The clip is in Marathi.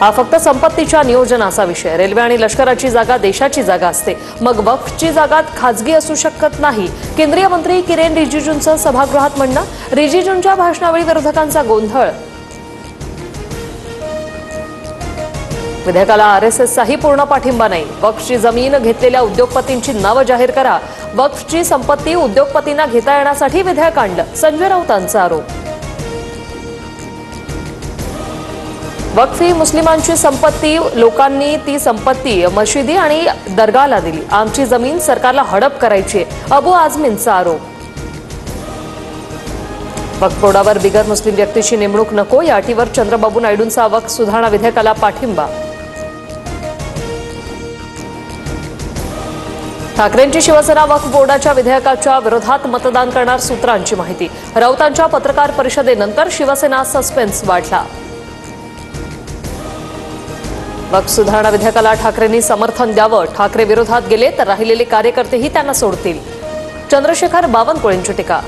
हा फक्त संपत्तीच्या नियोजनाचा विषय। रेल्वे आणि लष्कराची जागा देशाची जागा असते, मग वक्फची जागा खाजगी असू शकत नाही। केंद्रीय मंत्री किरेन रिजिजूंचं सभागृहात म्हणणं। रिजिजूंच्या भाषणावेळी विरोधकांचा गोंधळ। विधेयकाला आरएसएसचाही पूर्ण पाठिंबा नाही। वक्फची जमीन घेतलेल्या उद्योगपतींची नावं जाहीर करा। वक्फची संपत्ती उद्योगपतींना घेता येण्यासाठी विधेयक आणलं, संजय राऊतांचा आरोप। वक्फ ही मुस्लिमांची संपत्ती, लोकांनी ती संपत्ती मशिदी आणि दरगाहला दिली। आमची जमीन सरकारला हडप करायची आहे, अबू आझमींचा आरोप। वक्फ बोर्डावर बिगर मुस्लिम व्यक्तीची नेमणूक नको, या अटीवर चंद्रबाबू नायडूंचा वक्फ सुधारणा विधेयकाला पाठिंबा। ठाकरेंची शिवसेना वक्फ बोर्डाच्या विधेयकाच्या विरोधात मतदान करणार, सूत्रांची माहिती। राऊतांच्या पत्रकार परिषदेनंतर शिवसेना सस्पेन्स वाढला। वक्फ सुधारणा विधेयकाला ठाकरेंनी समर्थन द्यावं। ठाकरे विरोधात गेले तर राहिलेले कार्यकर्तेही त्यांना सोडतील, चंद्रशेखर बावनकुळेंची टीका।